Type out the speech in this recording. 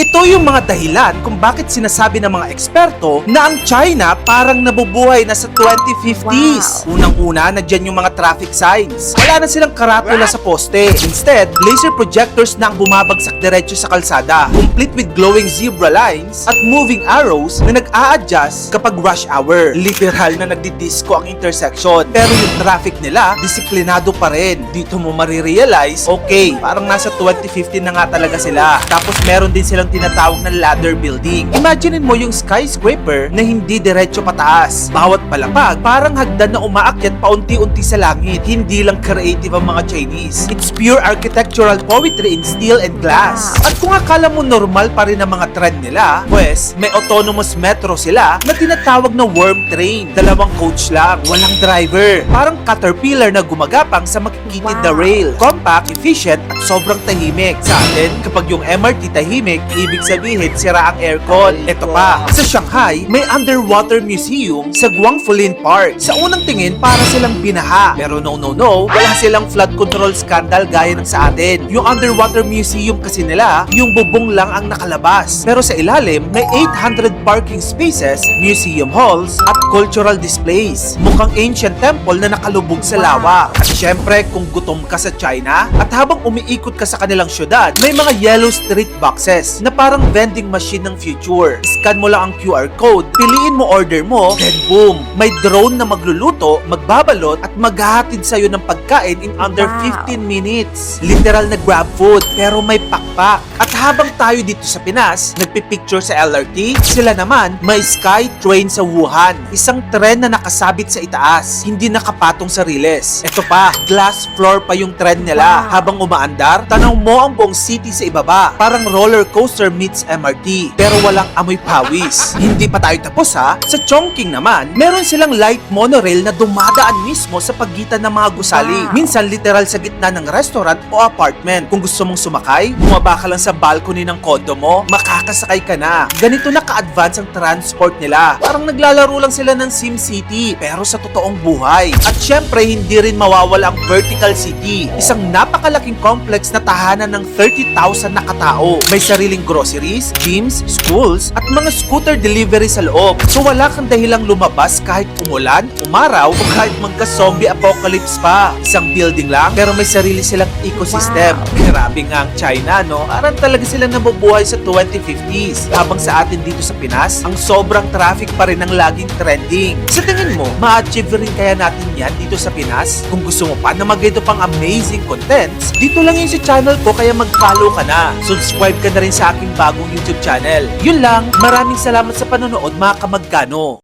Ito yung mga dahilan kung bakit sinasabi ng mga eksperto na ang China parang nabubuhay na sa 2050s. Unang-una, nandyan yung mga traffic signs. Wala na silang karatula sa poste. Instead, laser projectors na ang bumabagsak diretso sa kalsada, complete with glowing zebra lines at moving arrows na nag-a-adjust kapag rush hour. Literal na nagdi-disco ang intersection. Pero yung traffic nila, disiplinado pa rin. Dito mo marirealize, okay, parang nasa 2050 na nga talaga sila. Tapos meron din silang tinatawag na ladder building. Imaginein mo yung skyscraper na hindi diretso pataas. Bawat palapag, parang hagdan na umaakyat paunti-unti sa langit. Hindi lang creative ang mga Chinese. It's pure architectural poetry in steel and glass. At kung akala mo normal pa rin ang mga trend nila, pues may autonomous metro sila na tinatawag na worm train. Dalawang coach lang, walang driver. Parang caterpillar na gumagapang sa makikitid na rail. Compact, efficient, at sobrang tahimik. Sa atin, kapag yung MRT tahimik, ibig sabihin sira ang aircon. Ito pa, sa Shanghai, may underwater museum sa Guangfulin Park. Sa unang tingin, para silang binaha. Pero no, wala silang flood control scandal gaya ng sa atin. Yung underwater museum kasi nila, yung bubong lang ang nakalabas. Pero sa ilalim, may 800 parking spaces, museum halls, at cultural displays. Mukhang ancient temple na nakalubog sa lawa. At syempre, kung gutom ka sa China, at habang umiikot ka sa kanilang syudad, may mga yellow street boxes na parang vending machine ng future. Scan mo lang ang QR code, piliin mo order mo, then boom! May drone na magluluto, magbabalot, at maghahatid sa'yo ng pagkain in under 15 minutes. Literal na grab food, pero may pakpak. At habang tayo dito sa Pinas, nagpipicture sa LRT, sila naman may sky train sa Wuhan. Isang tren na nakasabit sa itaas, hindi nakapatong sa riles. Ito pa, glass floor pa yung tren nila. Habang umaandar, tanaw mo ang buong city sa ibaba. Parang roller coaster meets MRT, pero walang amoy pawis. Hindi pa tayo tapos ha. Sa Chongqing naman, meron silang light monorail na dumadaan mismo sa pagitan ng mga gusali. Minsan literal sa gitna ng restaurant o apartment. Kung gusto mong sumakay, bumaba ka lang sa balcony ng condo mo, makakasakay ka na. Ganito na ka-advance ang transport nila. Parang naglalaro lang sila ng SimCity, pero sa totoong buhay. At syempre, hindi rin mawawala ang Vertical City. Isang napakalaking complex na tahanan ng 30,000 na katao. May sariling groceries, gyms, schools, at mga scooter delivery sa loob. So wala kang dahilang lumabas kahit umulan, umaraw, o kahit magka-zombie apocalypse pa. Isang building lang, pero may sarili silang ecosystem. Grabe nga ang China, no? Parang talaga silang nabubuhay sa 2050s. Habang sa atin dito sa Pinas, ang sobrang traffic pa rin ang laging trending. Sa tingin mo, ma-achieve rin kaya natin yan dito sa Pinas? Kung gusto mo pa na mag-ito pang amazing contents, dito lang yun sa channel ko, kaya mag-follow ka na. Subscribe ka na rin sa aking bagong YouTube channel. Yun lang, maraming salamat sa panonood mga kamagkano.